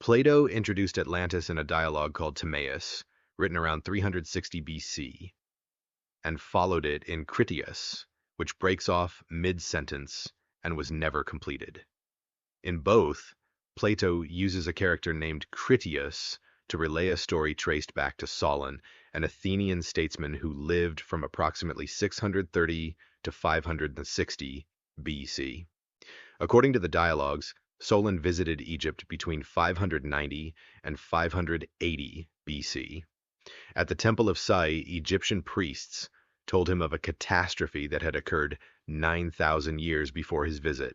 Plato introduced Atlantis in a dialogue called Timaeus, written around 360 BC, and followed it in Critias, which breaks off mid-sentence and was never completed. In both, Plato uses a character named Critias to relay a story traced back to Solon, an Athenian statesman who lived from approximately 630 to 560 BC. According to the dialogues, Solon visited Egypt between 590 and 580 BC. At the Temple of Sai, Egyptian priests told him of a catastrophe that had occurred 9,000 years before his visit,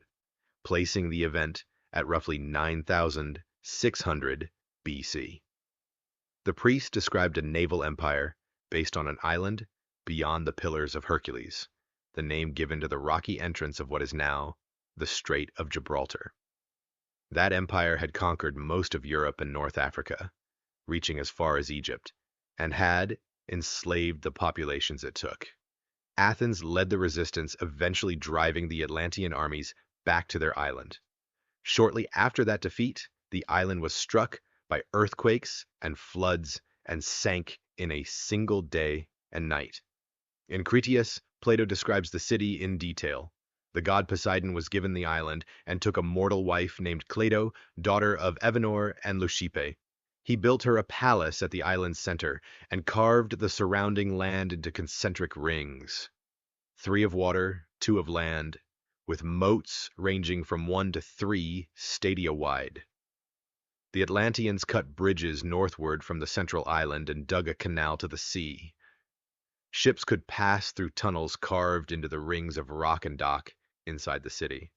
placing the event at roughly 9,600 BC. The priest described a naval empire based on an island beyond the Pillars of Hercules, the name given to the rocky entrance of what is now the Strait of Gibraltar. That empire had conquered most of Europe and North Africa, reaching as far as Egypt, and had enslaved the populations it took. Athens led the resistance, eventually driving the Atlantean armies back to their island. Shortly after that defeat, the island was struck by earthquakes and floods and sank in a single day and night. In Critias, Plato describes the city in detail. The god Poseidon was given the island and took a mortal wife named Cleito, daughter of Evenor and Leucippe. He built her a palace at the island's center and carved the surrounding land into concentric rings, 3 of water, 2 of land, with moats ranging from 1 to 3 stadia wide. The Atlanteans cut bridges northward from the central island and dug a canal to the sea. Ships could pass through tunnels carved into the rings of rock and dock inside the city.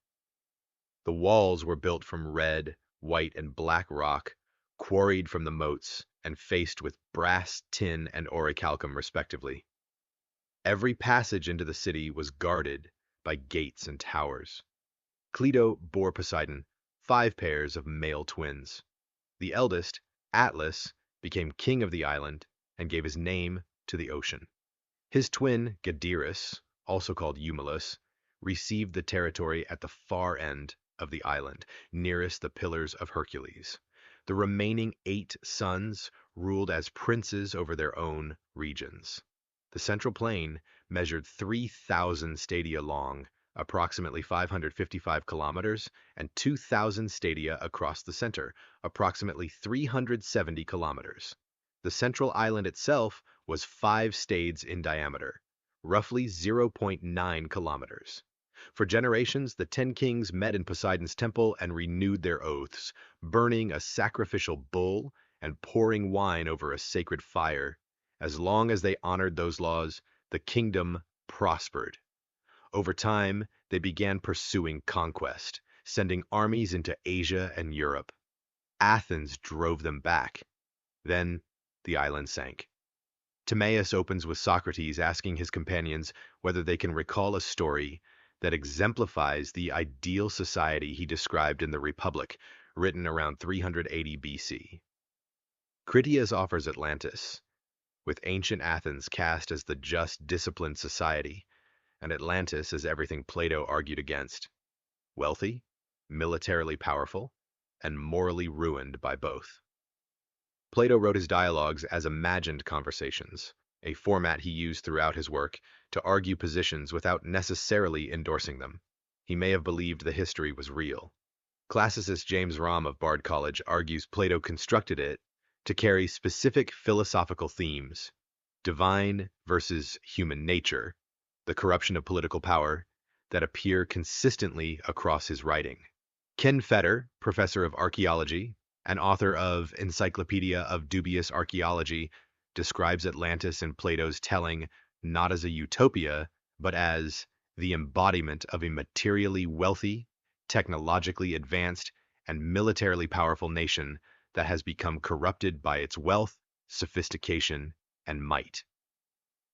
The walls were built from red, white, and black rock, quarried from the moats and faced with brass, tin, and orichalcum respectively. Every passage into the city was guarded by gates and towers. Cleito bore Poseidon 5 pairs of male twins. The eldest, Atlas, became king of the island and gave his name to the ocean. His twin, Gadeirus, also called Eumelus, received the territory at the far end of the island, nearest the Pillars of Hercules. The remaining 8 sons ruled as princes over their own regions. The central plain measured 3,000 stadia long, approximately 555 kilometers, and 2,000 stadia across the center, approximately 370 kilometers. The central island itself was 5 stades in diameter, roughly 0.9 kilometers. For generations, the 10 kings met in Poseidon's temple and renewed their oaths, burning a sacrificial bull and pouring wine over a sacred fire. As long as they honored those laws, the kingdom prospered. Over time, they began pursuing conquest, sending armies into Asia and Europe. Athens drove them back. Then, the island sank. Timaeus opens with Socrates asking his companions whether they can recall a story that exemplifies the ideal society he described in the Republic, written around 380 BC. Critias offers Atlantis, with ancient Athens cast as the just, disciplined society, and Atlantis as everything Plato argued against: wealthy, militarily powerful, and morally ruined by both. Plato wrote his dialogues as imagined conversations, a format he used throughout his work to argue positions without necessarily endorsing them. He may have believed the history was real. Classicist James Romm of Bard College argues Plato constructed it to carry specific philosophical themes: divine versus human nature, the corruption of political power, that appear consistently across his writing. Ken Fetter, professor of archaeology and author of Encyclopedia of Dubious Archaeology, describes Atlantis in Plato's telling not as a utopia, but as the embodiment of a materially wealthy, technologically advanced, and militarily powerful nation that has become corrupted by its wealth, sophistication, and might.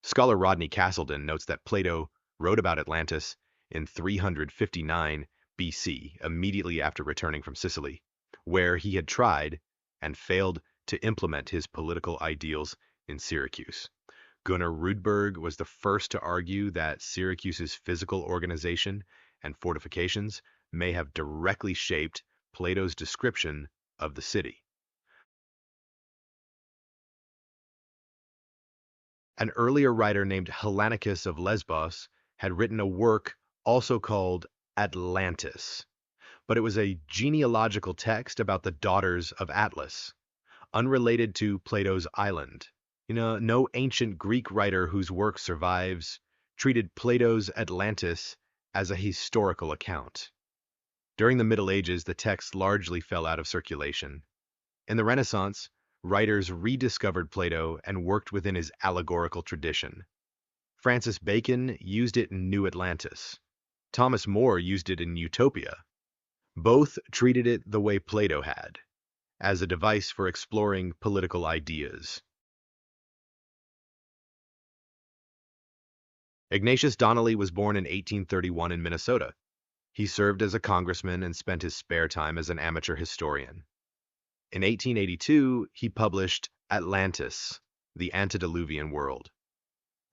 Scholar Rodney Castleton notes that Plato wrote about Atlantis in 359 BC, immediately after returning from Sicily, where he had tried and failed to implement his political ideals in Syracuse. Gunnar Rudberg was the first to argue that Syracuse's physical organization and fortifications may have directly shaped Plato's description of the city. An earlier writer named Hellanicus of Lesbos had written a work also called Atlantis, but it was a genealogical text about the daughters of Atlas, unrelated to Plato's island. No ancient Greek writer whose work survives treated Plato's Atlantis as a historical account. During the Middle Ages, the text largely fell out of circulation. In the Renaissance, writers rediscovered Plato and worked within his allegorical tradition. Francis Bacon used it in New Atlantis. Thomas More used it in Utopia. Both treated it the way Plato had, as a device for exploring political ideas. Ignatius Donnelly was born in 1831 in Minnesota. He served as a congressman and spent his spare time as an amateur historian. In 1882, he published Atlantis, the Antediluvian World.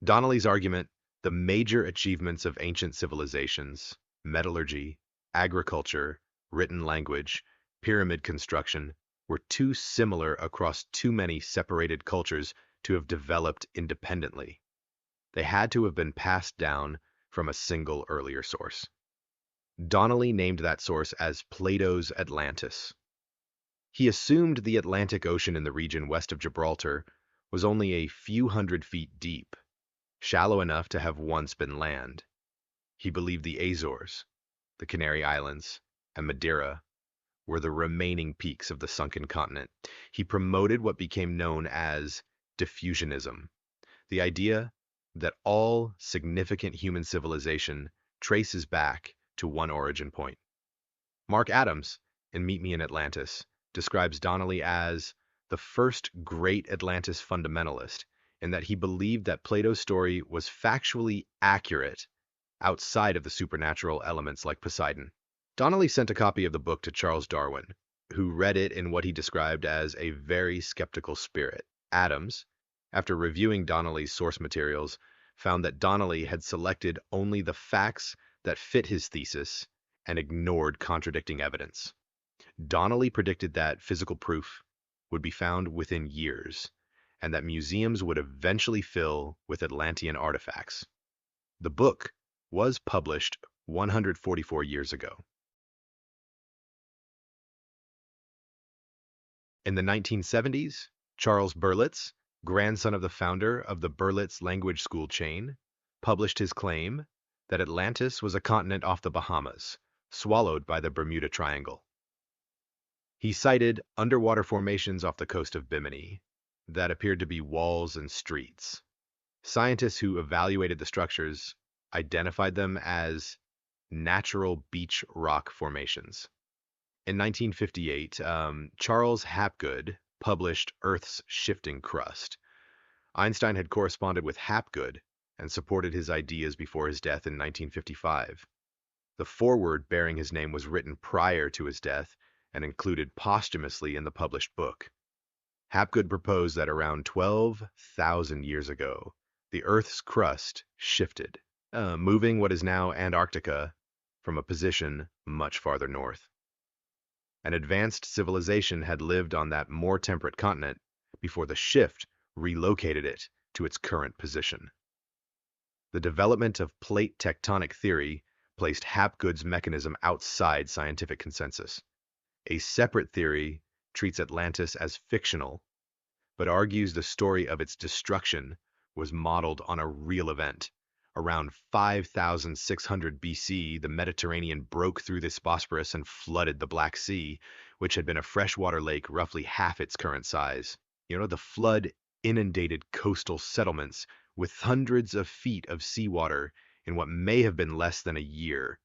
Donnelly's argument, the major achievements of ancient civilizations, metallurgy, agriculture, written language, pyramid construction, were too similar across too many separated cultures to have developed independently. They had to have been passed down from a single earlier source. Donnelly named that source as Plato's Atlantis. He assumed the Atlantic Ocean in the region west of Gibraltar was only a few hundred feet deep, shallow enough to have once been land. He believed the Azores, the Canary Islands, and Madeira were the remaining peaks of the sunken continent. He promoted what became known as diffusionism, the idea that all significant human civilization traces back to one origin point. Mark Adams, in Meet Me in Atlantis, describes Donnelly as the first great Atlantis fundamentalist, in that he believed that Plato's story was factually accurate outside of the supernatural elements like Poseidon. Donnelly sent a copy of the book to Charles Darwin, who read it in what he described as a very skeptical spirit. Adams, after reviewing Donnelly's source materials, found that Donnelly had selected only the facts that fit his thesis and ignored contradicting evidence. Donnelly predicted that physical proof would be found within years, and that museums would eventually fill with Atlantean artifacts. The book was published 144 years ago. In the 1970s, Charles Berlitz, grandson of the founder of the Berlitz language school chain, published his claim that Atlantis was a continent off the Bahamas, swallowed by the Bermuda Triangle. He cited underwater formations off the coast of Bimini that appeared to be walls and streets. Scientists who evaluated the structures identified them as natural beach rock formations. In 1958, Charles Hapgood published Earth's Shifting Crust. Einstein had corresponded with Hapgood and supported his ideas before his death in 1955. The foreword bearing his name was written prior to his death and included posthumously in the published book. Hapgood proposed that around 12,000 years ago, the Earth's crust shifted, moving what is now Antarctica from a position much farther north. An advanced civilization had lived on that more temperate continent before the shift relocated it to its current position. The development of plate tectonic theory placed Hapgood's mechanism outside scientific consensus. A separate theory treats Atlantis as fictional, but argues the story of its destruction was modeled on a real event. Around 5,600 BC, the Mediterranean broke through this Bosporus and flooded the Black Sea, which had been a freshwater lake roughly half its current size. The flood inundated coastal settlements with hundreds of feet of seawater in what may have been less than a year.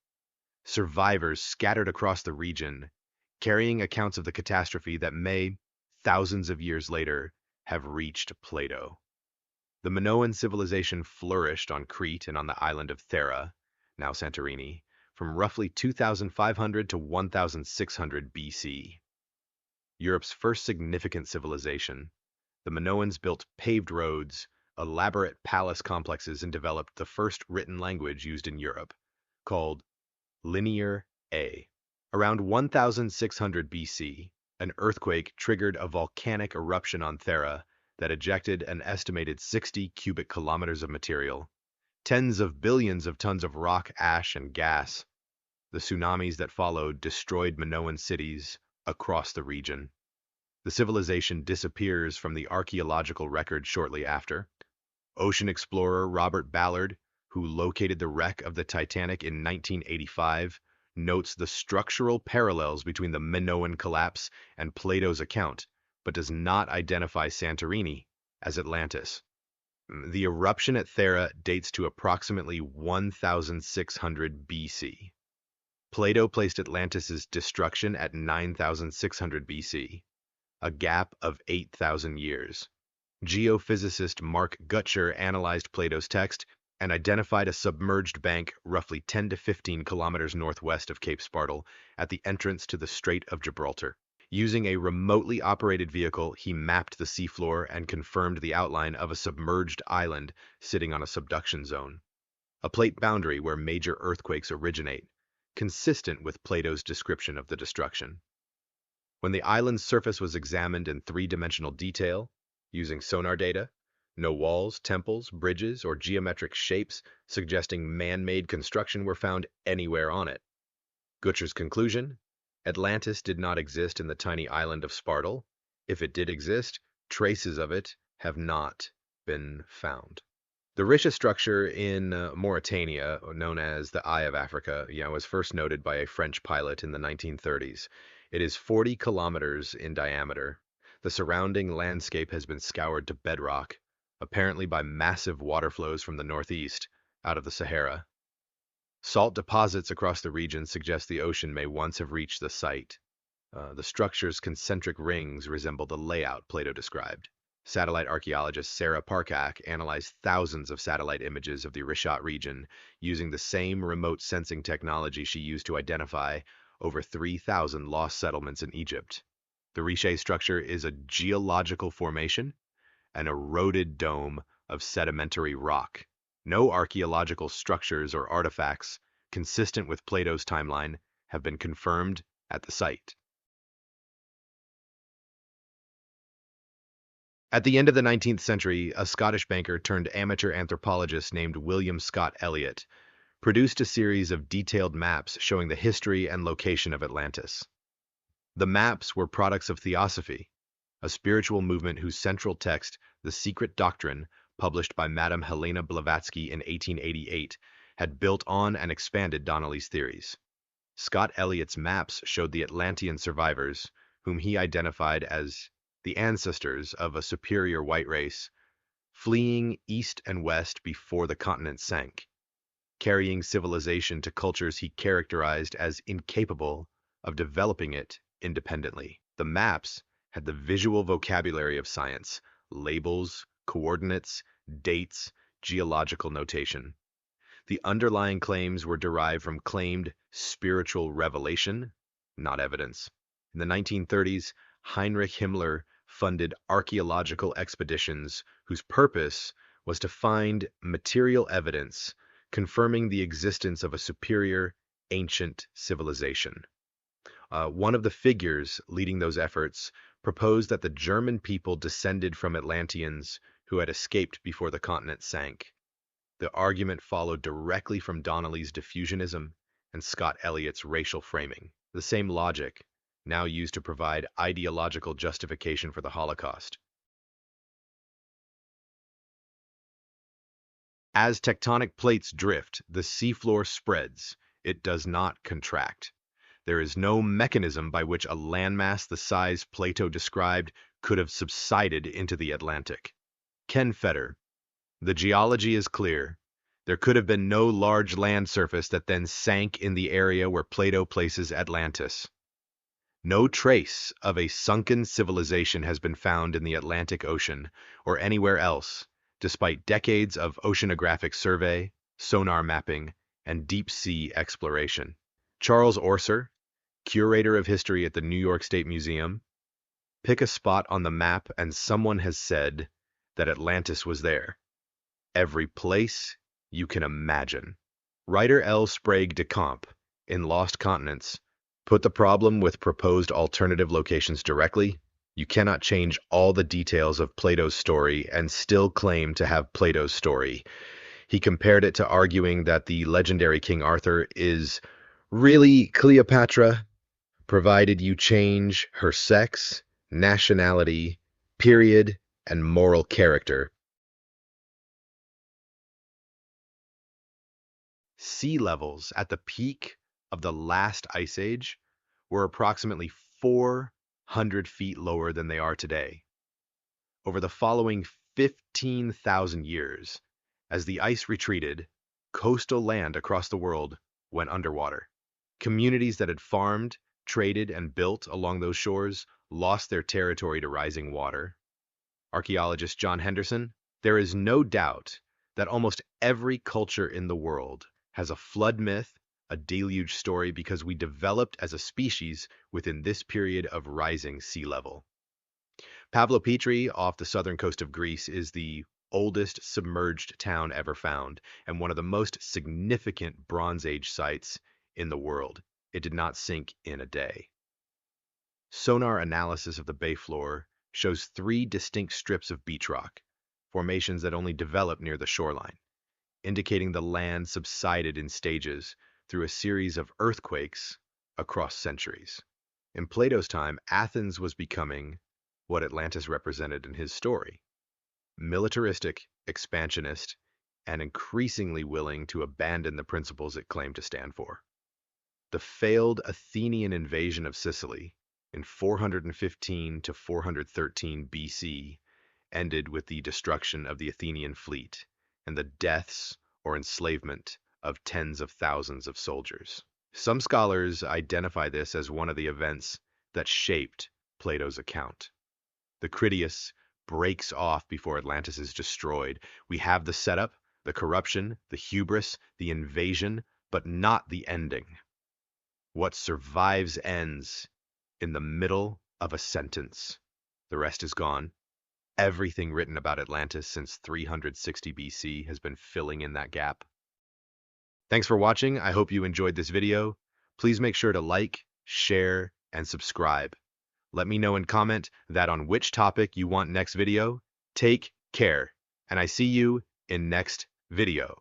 Survivors scattered across the region, carrying accounts of the catastrophe that may, thousands of years later, have reached Plato. The Minoan civilization flourished on Crete and on the island of Thera, now Santorini, from roughly 2,500 to 1,600 BC. Europe's first significant civilization, the Minoans built paved roads, elaborate palace complexes, and developed the first written language used in Europe, called Linear A. Around 1,600 BC, an earthquake triggered a volcanic eruption on Thera that ejected an estimated 60 cubic kilometers of material, tens of billions of tons of rock, ash, and gas. The tsunamis that followed destroyed Minoan cities across the region. The civilization disappears from the archaeological record shortly after. Ocean explorer Robert Ballard, who located the wreck of the Titanic in 1985, notes the structural parallels between the Minoan collapse and Plato's account, but does not identify Santorini as Atlantis. The eruption at Thera dates to approximately 1600 BC. Plato placed Atlantis's destruction at 9600 BC, a gap of 8,000 years. Geophysicist Mark Gutcher analyzed Plato's text and identified a submerged bank roughly 10 to 15 kilometers northwest of Cape Spartel at the entrance to the Strait of Gibraltar. Using a remotely operated vehicle, he mapped the seafloor and confirmed the outline of a submerged island sitting on a subduction zone, a plate boundary where major earthquakes originate, consistent with Plato's description of the destruction. When the island's surface was examined in three-dimensional detail, using sonar data, no walls, temples, bridges, or geometric shapes suggesting man-made construction were found anywhere on it. Gutcher's conclusion: Atlantis did not exist in the tiny island of Spartel. If it did exist, traces of it have not been found. The Risha structure in Mauritania, known as the Eye of Africa, was first noted by a French pilot in the 1930s. It is 40 kilometers in diameter. The surrounding landscape has been scoured to bedrock, apparently by massive water flows from the northeast, out of the Sahara. Salt deposits across the region suggest the ocean may once have reached the site. The structure's concentric rings resemble the layout Plato described. Satellite archaeologist Sarah Parkak analyzed thousands of satellite images of the Rishat region using the same remote sensing technology she used to identify over 3,000 lost settlements in Egypt. The Riche structure is a geological formation, an eroded dome of sedimentary rock. No archaeological structures or artifacts consistent with Plato's timeline have been confirmed at the site. At the end of the 19th century, a Scottish banker turned amateur anthropologist named William Scott Elliot produced a series of detailed maps showing the history and location of Atlantis. The maps were products of theosophy, a spiritual movement whose central text, The Secret Doctrine, published by Madame Helena Blavatsky in 1888, had built on and expanded Donnelly's theories. Scott Elliot's maps showed the Atlantean survivors, whom he identified as the ancestors of a superior white race, fleeing east and west before the continent sank, carrying civilization to cultures he characterized as incapable of developing it independently. The maps had the visual vocabulary of science: labels, coordinates, dates, geological notation. The underlying claims were derived from claimed spiritual revelation, not evidence. In the 1930s, Heinrich Himmler funded archaeological expeditions whose purpose was to find material evidence confirming the existence of a superior ancient civilization. One of the figures leading those efforts proposed that the German people descended from Atlanteans who had escaped before the continent sank. The argument followed directly from Donnelly's diffusionism and Scott Elliot's racial framing, the same logic now used to provide ideological justification for the Holocaust. As tectonic plates drift, the seafloor spreads. It does not contract. There is no mechanism by which a landmass the size Plato described could have subsided into the Atlantic. Ken Fetter: the geology is clear. There could have been no large land surface that then sank in the area where Plato places Atlantis. No trace of a sunken civilization has been found in the Atlantic Ocean or anywhere else, despite decades of oceanographic survey, sonar mapping, and deep-sea exploration. Charles Orser, curator of history at the New York State Museum: pick a spot on the map and someone has said that Atlantis was there. Every place you can imagine. Writer L. Sprague de Camp, in Lost Continents, put the problem with proposed alternative locations directly: You cannot change all the details of Plato's story and still claim to have Plato's story. He compared it to arguing that the legendary King Arthur is really Cleopatra, provided you change her sex, nationality, period, and moral character. Sea levels at the peak of the last ice age were approximately 400 feet lower than they are today. Over the following 15,000 years, as the ice retreated, coastal land across the world went underwater. Communities that had farmed, traded, and built along those shores lost their territory to rising water. Archaeologist John Henderson, there is no doubt that almost every culture in the world has a flood myth, a deluge story, because we developed as a species within this period of rising sea level. Pavlopetri, off the southern coast of Greece, is the oldest submerged town ever found and one of the most significant Bronze Age sites in the world. It did not sink in a day. Sonar analysis of the bay floor shows 3 distinct strips of beach rock, formations that only develop near the shoreline, indicating the land subsided in stages through a series of earthquakes across centuries. In Plato's time, Athens was becoming what Atlantis represented in his story: militaristic, expansionist, and increasingly willing to abandon the principles it claimed to stand for. The failed Athenian invasion of Sicily in 415 to 413 BC ended with the destruction of the Athenian fleet and the deaths or enslavement of tens of thousands of soldiers. Some scholars identify this as one of the events that shaped Plato's account. The Critias breaks off before Atlantis is destroyed. We have the setup, the corruption, the hubris, the invasion, but not the ending. What survives ends in the middle of a sentence. The rest is gone. Everything written about Atlantis since 360 BC has been filling in that gap. Thanks for watching. I hope you enjoyed this video. Please make sure to like, share, and subscribe. Let me know and comment that on which topic you want next video. Take care, and I see you in next video.